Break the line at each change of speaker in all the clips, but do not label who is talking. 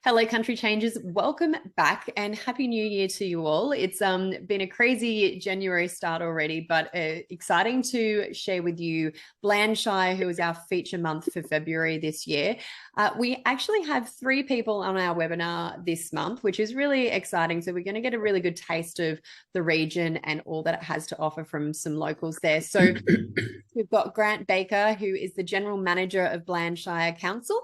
Hello, Country Changers. Welcome back and Happy New Year to you all. It's been a crazy January start already, but exciting to share with you Bland Shire, who is our feature month for February this year. We actually have 3 people on our webinar this month, which is really exciting. So we're going to get a really good taste of the region and all that it has to offer from some locals there. So we've got Grant Baker, who is the General Manager of Bland Shire Council.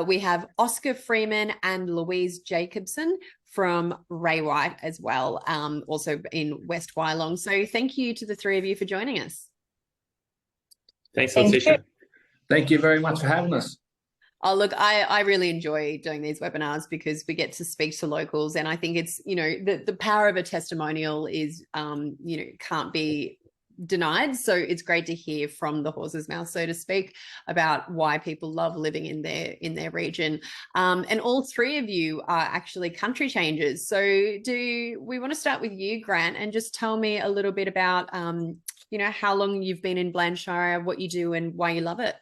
We have Oscar Freeman and Louise Jacobsen from Ray White as well, also in West Wyalong. So thank you to the 3 of you for joining us.
Thanks, Letitia.
Thank you very much for having us.
Oh, look, I really enjoy doing these webinars because we get to speak to locals. And I think it's, the power of a testimonial is, can't be denied. So it's great to hear from the horse's mouth, so to speak, about why people love living in their region. And all 3 of you are actually country changers. So do we want to start with you, Grant, and just tell me a little bit about, how long you've been in Bland Shire, what you do and why you love it?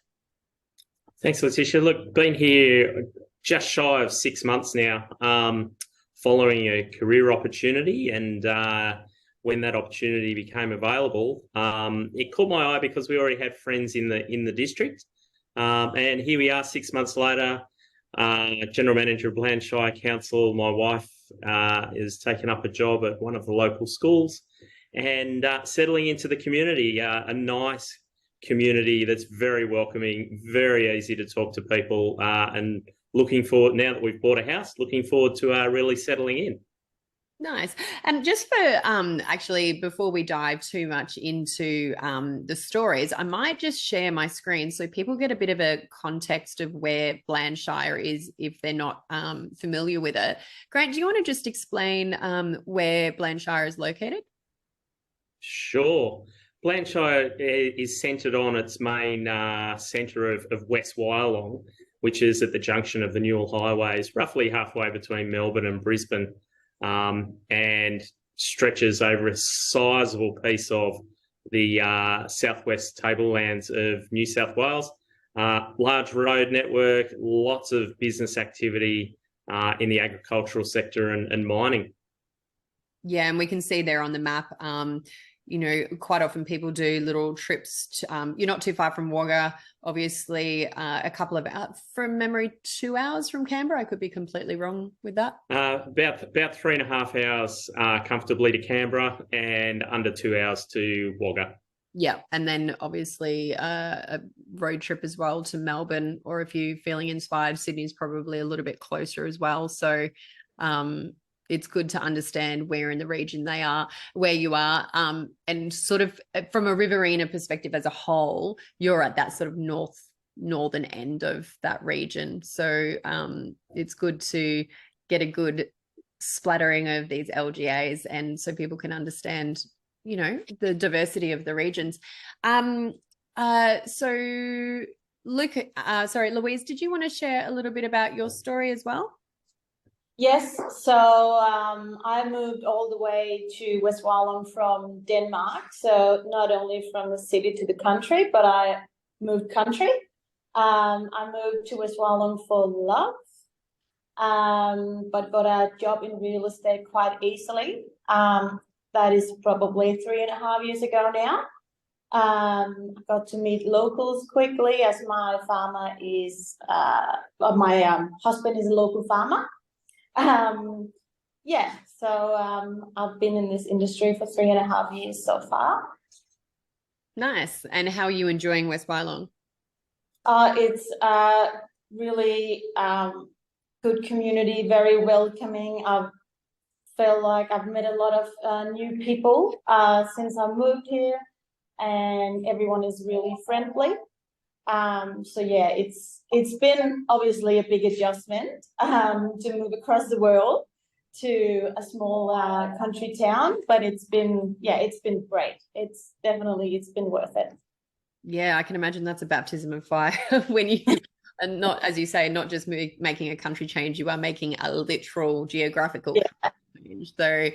Thanks, Letitia. Look, been here just shy of 6 months now, following a career opportunity, and when that opportunity became available, it caught my eye because we already have friends in the district. And here we are 6 months later, General Manager of Bland Shire Council. My wife is taking up a job at one of the local schools and settling into the community, a nice community that's very welcoming, very easy to talk to people, and looking forward, now that we've bought a house, looking forward to really settling in.
Nice. And just for actually, before we dive too much into the stories, I might just share my screen so people get a bit of a context of where Bland Shire is if they're not familiar with it. Grant, do you want to just explain where Bland Shire is located?
Sure. Bland Shire is centred on its main centre of West Wyalong, which is at the junction of the Newell highways, roughly halfway between Melbourne and Brisbane. And stretches over a sizable piece of the southwest tablelands of New South Wales. Large road network, lots of business activity in the agricultural sector and mining.
Yeah, and we can see there on the map, quite often people do little trips to, you're not too far from Wagga, obviously, a couple of hours, from memory, 2 hours from Canberra. I could be completely wrong with that.
About 3.5 hours comfortably to Canberra and under 2 hours to Wagga.
Yeah, and then obviously a road trip as well to Melbourne, or if you're feeling inspired, Sydney's probably a little bit closer as well. So it's good to understand where in the region where you are. And sort of from a Riverina perspective as a whole, you're at that sort of northern end of that region. So it's good to get a good splattering of these LGAs, and so people can understand, the diversity of the regions. So Louise, did you want to share a little bit about your story as well?
Yes, so I moved all the way to West Wyalong from Denmark. So not only from the city to the country, but I moved country. I moved to West Wyalong for love, but got a job in real estate quite easily. That is probably 3.5 years ago now. Got to meet locals quickly, as my farmer is, my husband is a local farmer. So I've been in this industry for 3.5 years so far.
Nice. And how are you enjoying West Wyalong?
It's really good community, very welcoming. I feel like I've met a lot of new people since I moved here, and everyone is really friendly. So yeah, it's been obviously a big adjustment to move across the world to a small country town, but it's been great. It's been worth it.
Yeah, I can imagine that's a baptism of fire when you, and not, as you say, not just making a country change, you are making a literal geographical change. So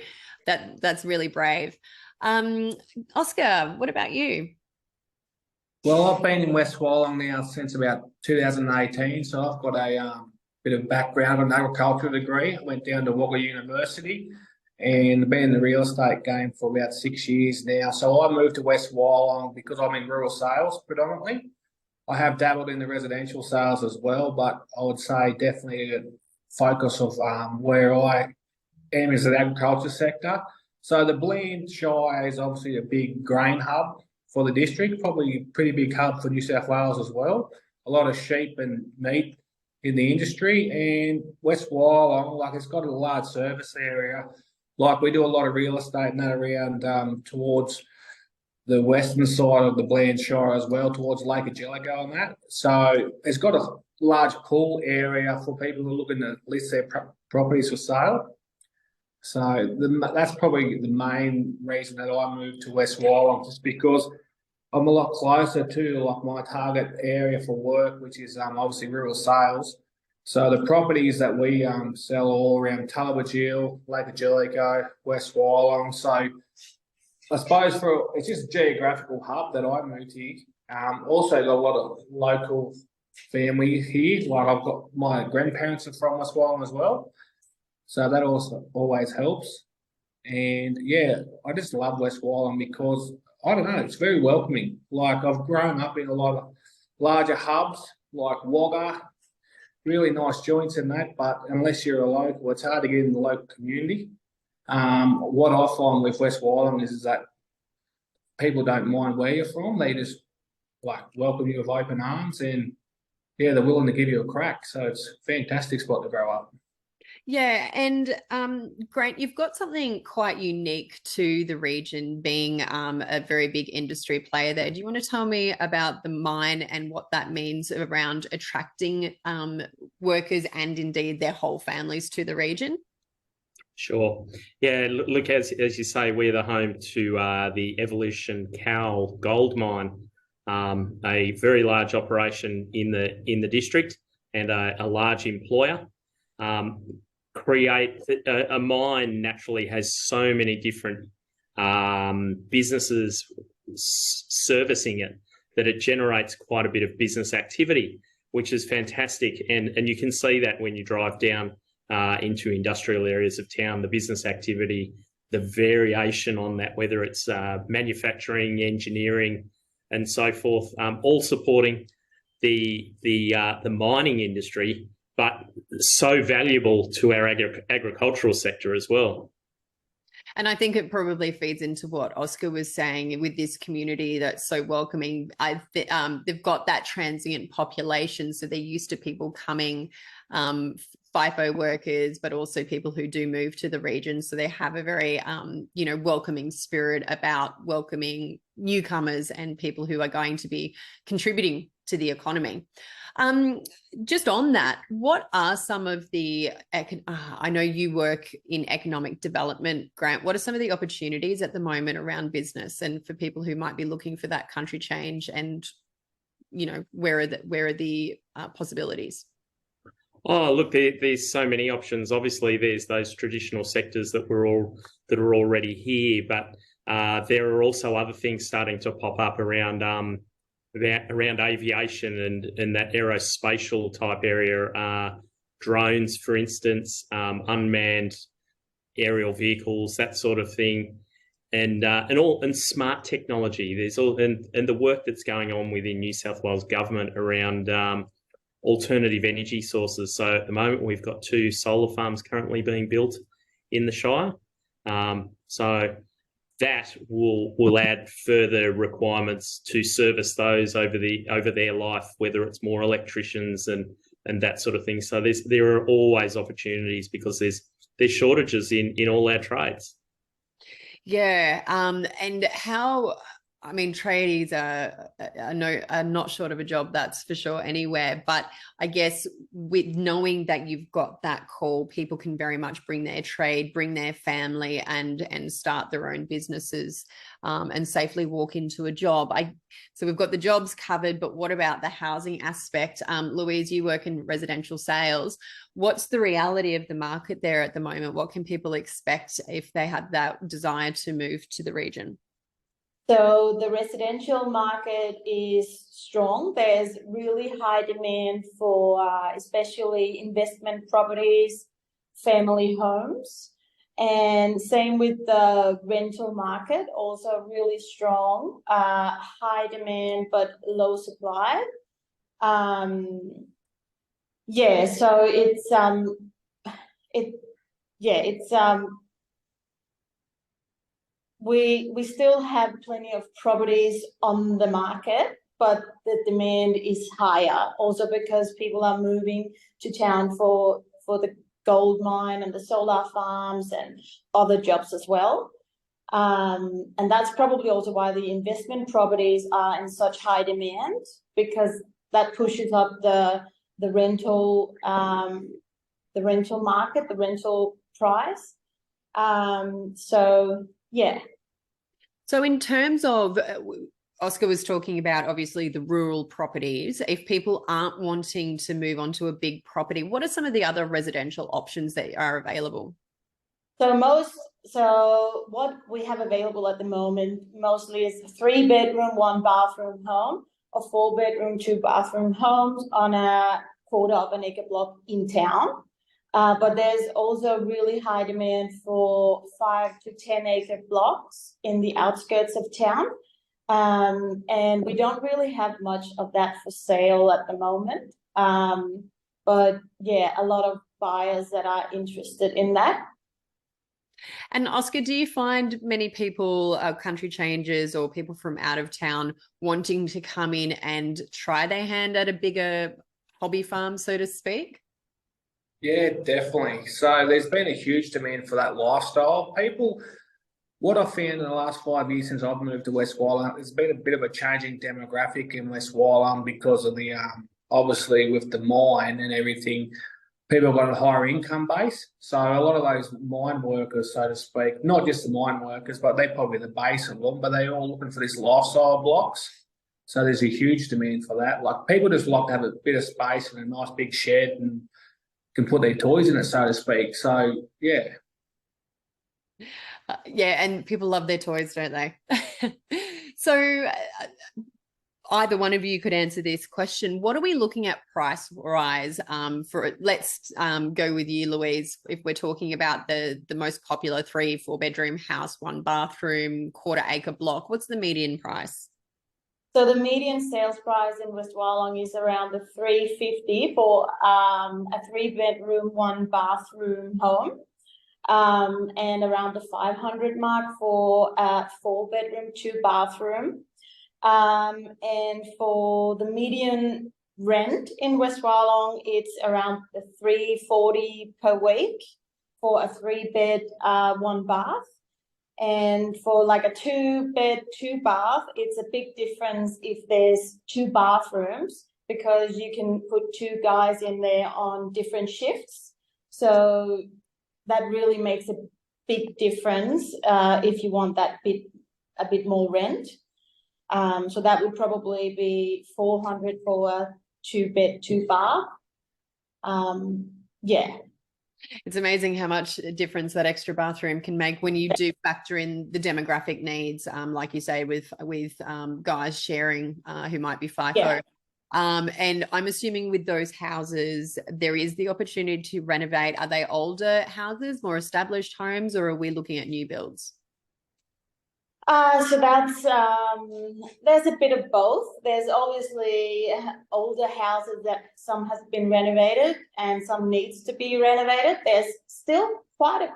that's really brave. Oscar, what about you?
Well, I've been in West Wyalong now since about 2018, so I've got a bit of background on agricultural degree. I went down to Wagga University and been in the real estate game for about 6 years now. So I moved to West Wyalong because I'm in rural sales predominantly. I have dabbled in the residential sales as well, but I would say definitely a focus of where I am is the agriculture sector. So the Bland Shire is obviously a big grain hub for the district, probably a pretty big hub for New South Wales as well. A lot of sheep and meat in the industry, and West Wyalong, like, it's got a large service area. Like, we do a lot of real estate and that around towards the western side of the Bland Shire as well, towards Lake Agilico and that. So it's got a large pool area for people who are looking to list their properties for sale. So that's probably the main reason that I moved to West Wyalong, just because I'm a lot closer to like my target area for work, which is obviously rural sales. So the properties that we sell all around Tullabajil, Lake Agilico, West Wyalong. So I suppose it's just a geographical hub that I moved here. Also got a lot of local family here. Like, I've got my grandparents are from West Wyalong as well. So that also always helps. And yeah, I just love West Wyalong because, I don't know, it's very welcoming. Like, I've grown up in a lot of larger hubs like Wagga, really nice joints in that, but unless you're a local, it's hard to get in the local community. What I find with West Wyalong is that people don't mind where you're from. They just like welcome you with open arms, and yeah, they're willing to give you a crack. So it's a fantastic spot to grow up.
Yeah, and Grant, you've got something quite unique to the region, being a very big industry player there. Do you want to tell me about the mine and what that means around attracting workers and indeed their whole families to the region?
Sure. Yeah, look, as you say, we're the home to the Evolution Cowal Gold Mine, a very large operation in the district and a large employer. A mine naturally has so many different businesses servicing it that it generates quite a bit of business activity, which is fantastic. And you can see that when you drive down into industrial areas of town, the business activity, the variation on that, whether it's manufacturing, engineering, and so forth, all supporting the mining industry, but so valuable to our agricultural sector as well.
And I think it probably feeds into what Oscar was saying with this community that's so welcoming. They've got that transient population, so they're used to people coming, FIFO workers, but also people who do move to the region. So they have a very, welcoming spirit about welcoming newcomers and people who are going to be contributing to the economy. Just on that, what are some of the, I know you work in economic development, Grant, what are some of the opportunities at the moment around business and for people who might be looking for that country change, and, where are the possibilities?
Oh, look, there's so many options. Obviously, there's those traditional sectors that are already here, but there are also other things starting to pop up around aviation and that aerospatial type area, drones, for instance, unmanned aerial vehicles, that sort of thing, and smart technology. There's all and the work that's going on within New South Wales government around alternative energy sources. So at the moment, we've got 2 solar farms currently being built in the Shire. So that will add further requirements to service those over their life, whether it's more electricians and that sort of thing. So there are always opportunities because there's shortages in all our trades.
Yeah, and how, I mean, tradies are not short of a job, that's for sure, anywhere. But I guess with knowing that you've got that call, people can very much bring their trade, bring their family, and start their own businesses and safely walk into a job. So we've got the jobs covered, but what about the housing aspect? Louise, you work in residential sales. What's the reality of the market there at the moment? What can people expect if they had that desire to move to the region?
So the residential market is strong. There's really high demand for especially investment properties, family homes, and same with the rental market, also really strong, high demand but low supply. Yeah, so it's we still have plenty of properties on the market, but the demand is higher also because people are moving to town for the gold mine and the solar farms and other jobs as well. And that's probably also why the investment properties are in such high demand, because that pushes up the rental market, the rental price. So yeah.
So in terms of, Oscar was talking about obviously the rural properties. If people aren't wanting to move onto a big property, what are some of the other residential options that are available?
So what we have available at the moment mostly is a 3-bedroom, 1-bathroom home, or 4-bedroom, 2-bathroom homes on a 1/4 of an acre block in town. But there's also really high demand for 5 to 10 acre blocks in the outskirts of town. And we don't really have much of that for sale at the moment. But yeah, a lot of buyers that are interested in that.
And Oscar, do you find many people, country changers or people from out of town, wanting to come in and try their hand at a bigger hobby farm, so to speak?
Yeah, definitely. So there's been a huge demand for that lifestyle. People, what I've found in the last 5 years since I've moved to West Wyalong, there's been a bit of a changing demographic in West Wyalong because of the, obviously with the mine and everything, people have got a higher income base. So a lot of those mine workers, so to speak, not just the mine workers, but they're probably the base of them, but they're all looking for this lifestyle blocks. So there's a huge demand for that. Like people just like to have a bit of space and a nice big shed and can put their toys in it, so to speak. So, yeah.
Yeah, and people love their toys, don't they? So either one of you could answer this question. What are we looking at price-wise for it? Let's go with you, Louise, if we're talking about the most popular 3-4 bedroom house, 1 bathroom, 1/4 acre block. What's the median price?
So the median sales price in West Wyalong is around the $350 for a 3-bedroom, 1-bathroom home, and around the $500 mark for a 4-bedroom, 2-bathroom. And for the median rent in West Wyalong, it's around the $340 per week for a 3-bed, 1-bath. And for like a 2-bed, 2-bath, it's a big difference if there's 2 bathrooms, because you can put 2 guys in there on different shifts. So that really makes a big difference if you want a bit more rent. So that would probably be $400 for a 2-bed, 2-bath. Yeah.
It's amazing how much difference that extra bathroom can make when you do factor in the demographic needs, like you say, with guys sharing who might be FIFO.
Yeah.
And I'm assuming with those houses, there is the opportunity to renovate. Are they older houses, more established homes, or are we looking at new builds?
So that's there's a bit of both. There's obviously older houses that some has been renovated and some needs to be renovated. There's still quite a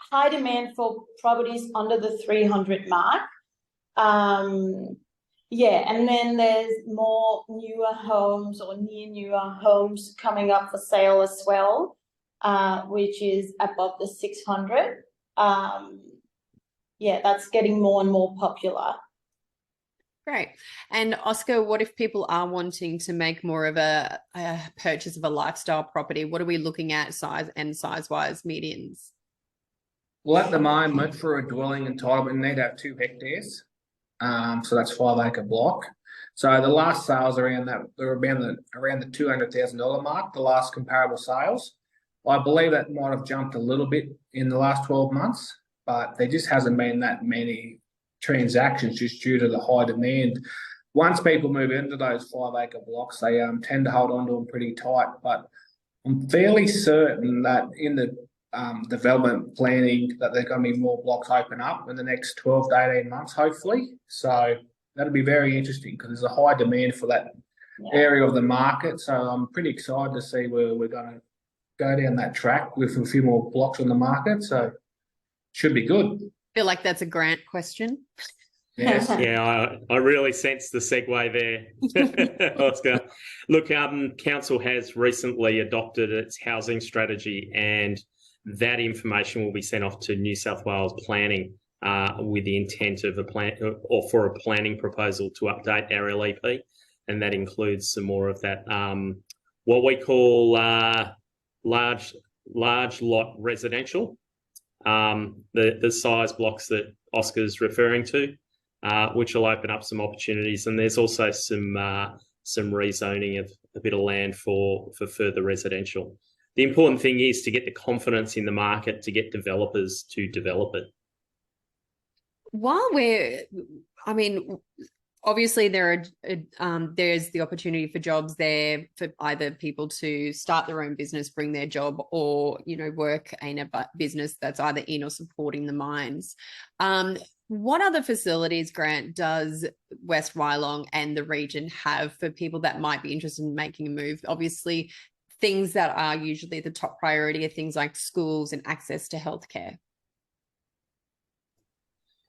high demand for properties under the 300 mark. Yeah, and then there's more newer homes or newer homes coming up for sale as well, which is above the 600. Yeah, that's getting more and more popular.
Great. And Oscar, what if people are wanting to make more of a purchase of a lifestyle property? What are we looking at size-wise medians?
Well, at the moment, for a dwelling entitlement, you need to have 2 hectares. So that's 5-acre block. So the last sales around that, they're around the $200,000 mark, the last comparable sales. I believe that might have jumped a little bit in the last 12 months. But there just hasn't been that many transactions just due to the high demand. Once people move into those 5-acre blocks, they tend to hold on to them pretty tight. But I'm fairly certain that in the development planning that there's going to be more blocks open up in the next 12 to 18 months, hopefully. So that'll be very interesting because there's a high demand for that area of the market. So I'm pretty excited to see where we're going to go down that track with a few more blocks on the market. So should be good.
I feel like that's a Grant question.
Yes.
Yeah, I really sense the segue there, Oscar. Look, council has recently adopted its housing strategy, and that information will be sent off to New South Wales Planning with the intent of a plan or for a planning proposal to update our LEP, and that includes some more of that what we call large lot residential, the size blocks that Oscar's referring to. Which will open up some opportunities, and there's also some rezoning of a bit of land for further residential. The important thing is to get the confidence in the market to get developers to develop it.
Obviously there's the opportunity for jobs there for either people to start their own business, bring their job, or work in a business that's either in or supporting the mines. What other facilities, Grant, does West Wyalong and the region have for people that might be interested in making a move? Obviously, things that are usually the top priority are things like schools and access to healthcare.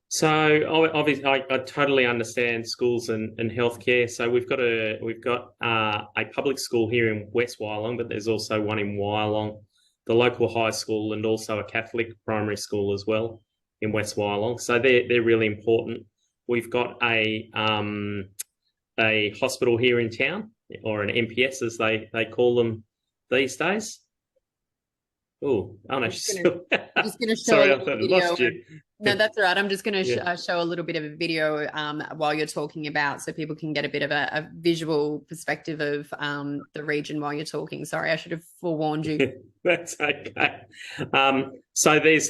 So obviously, I totally understand schools and healthcare. So we've got a public school here in West Wyalong, but there's also one in Wyalong, the local high school, and also a Catholic primary school as well in West Wyalong. So they're really important. We've got a hospital here in town, or an MPS as they call them these days. Oh, I'm just going to show. Sorry, I thought I lost you.
No, that's all right. I'm just going to show a little bit of a video while you're talking about, so people can get a bit of a visual perspective of the region while you're talking. Sorry, I should have forewarned you.
That's okay. So there's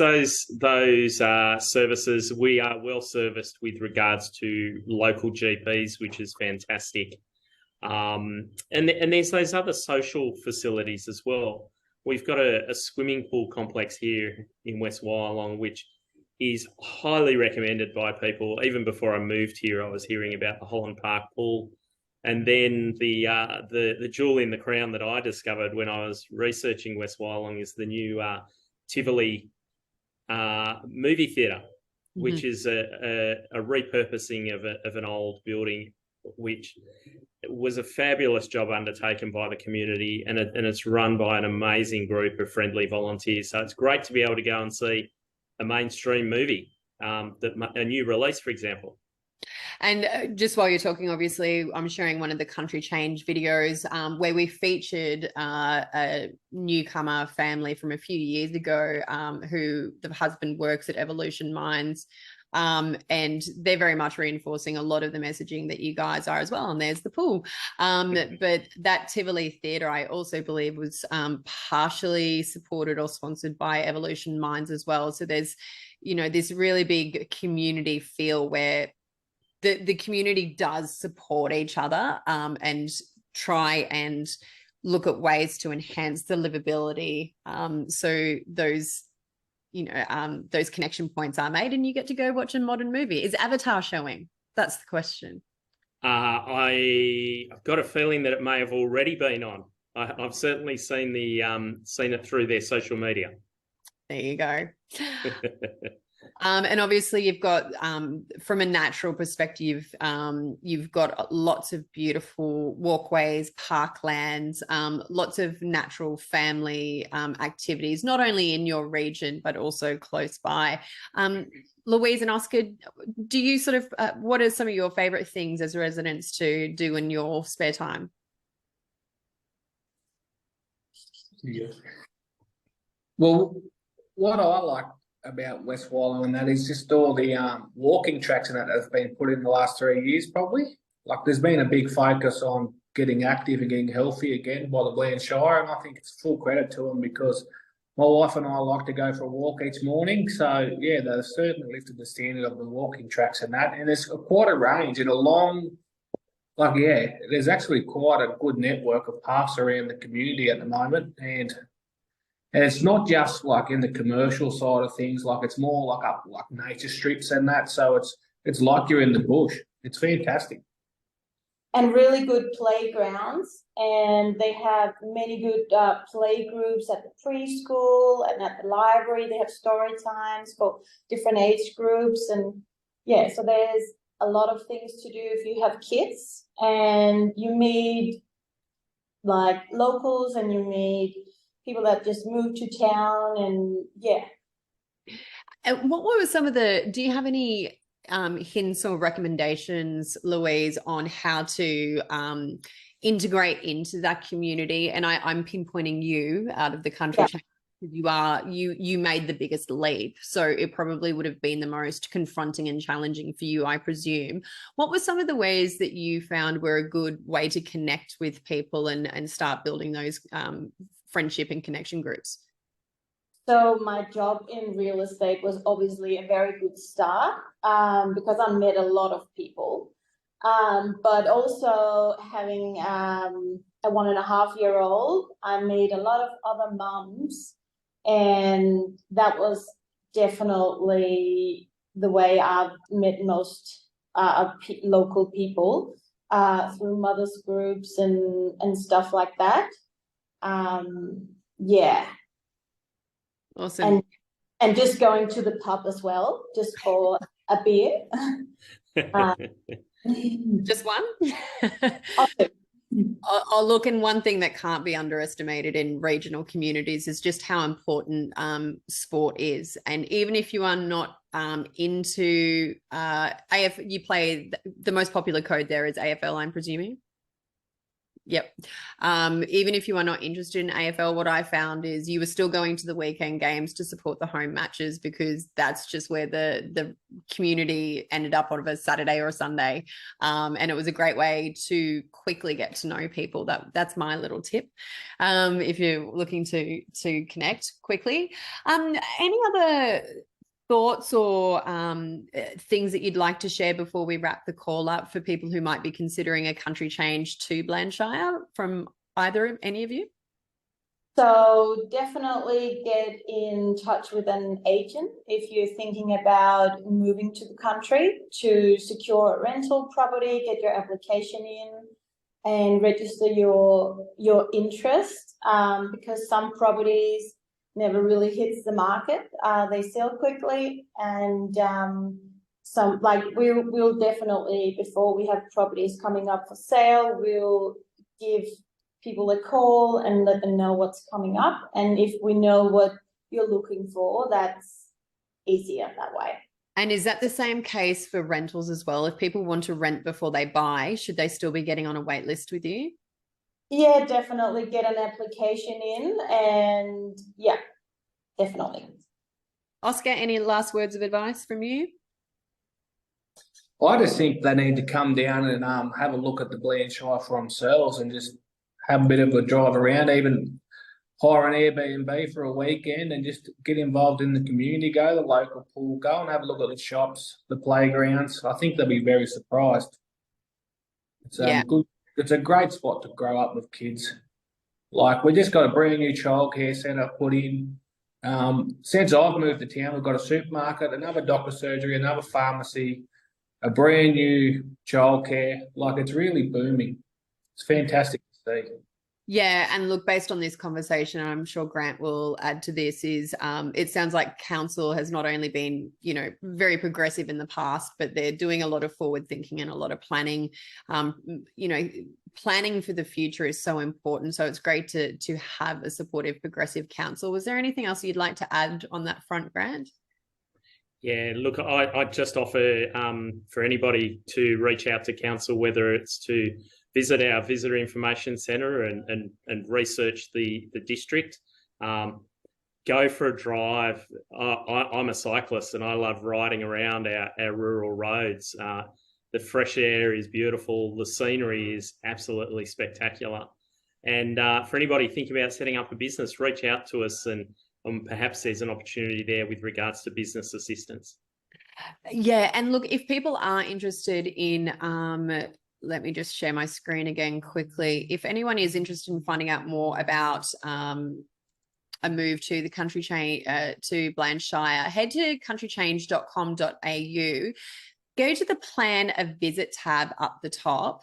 those services. We are well serviced with regards to local GPs, which is fantastic. And there's those other social facilities as well. We've got a swimming pool complex here in West Wyalong, which is highly recommended by people. Even before I moved here, I was hearing about the Holland Park pool. And then the jewel in the crown that I discovered when I was researching West Wyalong is the new Tivoli movie theatre, which is a repurposing of an old building, which was a fabulous job undertaken by the community, and it's run by an amazing group of friendly volunteers. So it's great to be able to go and see a mainstream movie, a new release, for example.
And just while you're talking, obviously, I'm sharing one of the Country Change videos where we featured a newcomer family from a few years ago who the husband works at Evolution Mines. And they're very much reinforcing a lot of the messaging that you guys are as well. And there's the pool. But that Tivoli Theatre, I also believe, was partially supported or sponsored by Evolution Mines as well. So there's, this really big community feel where the community does support each other and try and look at ways to enhance the livability. So those connection points are made and you get to go watch a modern movie. Is Avatar showing? That's the question.
I've got a feeling that it may have already been on. I've certainly seen it through their social media.
There you go. And obviously you've got, from a natural perspective, you've got lots of beautiful walkways, parklands, lots of natural family activities, not only in your region, but also close by. Louise and Oscar, do you what are some of your favourite things as residents to do in your spare time?
Yeah. Well, what I like about West Wyalong and that is just all the walking tracks and that have been put in the last 3 years probably. Like there's been a big focus on getting active and getting healthy again by the Bland Shire, and I think it's full credit to them because my wife and I like to go for a walk each morning. So, yeah, they've certainly lifted the standard of the walking tracks and that. And there's quite a range and a long, like, yeah, there's actually quite a good network of paths around the community at the moment. And it's not just like in the commercial side of things, like it's more like up like nature strips and that. So it's like you're in the bush. It's fantastic.
And really good playgrounds, and they have many good play groups at the preschool and at the library. They have story times for different age groups, and yeah, so there's a lot of things to do if you have kids, and you meet like locals and you meet people that just moved to town, and yeah.
And what were some of do you have any hints or recommendations, Louise, on how to integrate into that community? And I'm pinpointing you out of the country. Yeah. You made the biggest leap, so it probably would have been the most confronting and challenging for you, I presume. What were some of the ways that you found were a good way to connect with people and start building those friendship and connection groups?
So my job in real estate was obviously a very good start because I met a lot of people. But also having a 1.5-year-old, I made a lot of other mums, and that was definitely the way I've met most local people through mothers groups and stuff like that. Yeah.
Awesome.
And just going to the pub as well, just for a beer.
Just one?
Awesome.
Oh, look, and one thing that can't be underestimated in regional communities is just how important sport is. And even if you are not into you play the most popular code there is AFL, I'm presuming. Yep. Even if you are not interested in AFL, what I found is you were still going to the weekend games to support the home matches, because that's just where the community ended up on a Saturday or a Sunday. And it was a great way to quickly get to know people. That's my little tip. If you're looking to connect quickly. Any other thoughts or things that you'd like to share before we wrap the call up for people who might be considering a country change to Bland Shire from any of you?
So definitely get in touch with an agent if you're thinking about moving to the country to secure a rental property, get your application in and register your interest, because some properties never really hits the market. They sell quickly, and some, like, we'll definitely, before we have properties coming up for sale, we'll give people a call and let them know what's coming up. And if we know what you're looking for, that's easier that way.
And is that the same case for rentals as well? If people want to rent before they buy, should they still be getting on a wait list with you?
Yeah, definitely get an application in, and yeah, definitely.
Oscar, any last words of advice from you?
I just think they need to come down and have a look at the Bland Shire for themselves and just have a bit of a drive around, even hire an Airbnb for a weekend and just get involved in the community, go to the local pool, go and have a look at the shops, the playgrounds. I think they'll be very surprised. It's good. It's a great spot to grow up with kids. Like, we just got a brand new childcare centre put in. Since I've moved to town, we've got a supermarket, another doctor surgery, another pharmacy, a brand new childcare. Like, it's really booming. It's fantastic to see.
Yeah, and look, based on this conversation, and I'm sure Grant will add to this, is it sounds like council has not only been, very progressive in the past, but they're doing a lot of forward thinking and a lot of planning. Planning for the future is so important. So it's great to have a supportive, progressive council. Was there anything else you'd like to add on that front, Grant?
Yeah, look, I just offer for anybody to reach out to council, whether it's to visit our visitor information centre and research the district. Go for a drive. I'm a cyclist and I love riding around our rural roads. The fresh air is beautiful. The scenery is absolutely spectacular. And for anybody thinking about setting up a business, reach out to us and perhaps there's an opportunity there with regards to business assistance.
Yeah, and look, if people are interested in, let me just share my screen again quickly. If anyone is interested in finding out more about a move to the country change to Bland Shire, head to countrychange.com.au, go to the plan a visit tab up the top,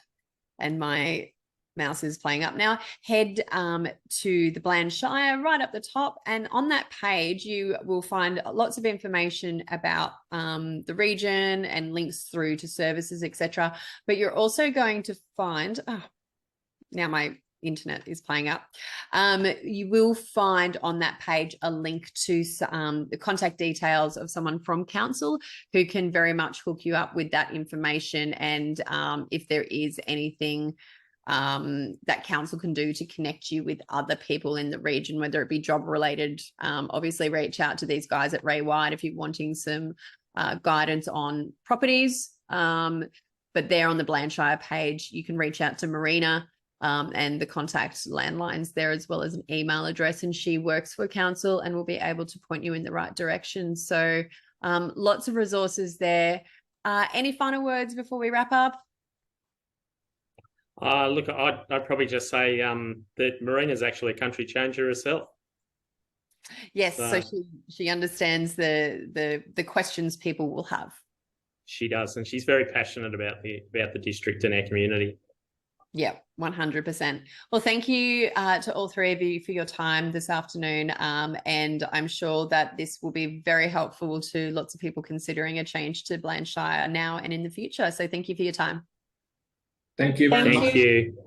and my mouse is playing up now. Head to the Bland Shire right up the top, and on that page you will find lots of information about the region and links through to services, etc. But you're also going to find, now my internet is playing up, you will find on that page a link to the contact details of someone from council who can very much hook you up with that information, and if there is anything that council can do to connect you with other people in the region, whether it be job related. Obviously reach out to these guys at Ray White if you're wanting some guidance on properties, but there on the Bland Shire page you can reach out to Marina and the contact landlines there, as well as an email address, and she works for council and will be able to point you in the right direction. So lots of resources there. Any final words before we wrap up?
Look, I'd probably just say that Marina's actually a country changer herself.
Yes, so she understands the questions people will have.
She does, and she's very passionate about the district and our community.
Yeah, 100%. Well, thank you to all three of you for your time this afternoon, and I'm sure that this will be very helpful to lots of people considering a change to Bland Shire now and in the future. So thank you for your time.
Thank you very much.
Thank you.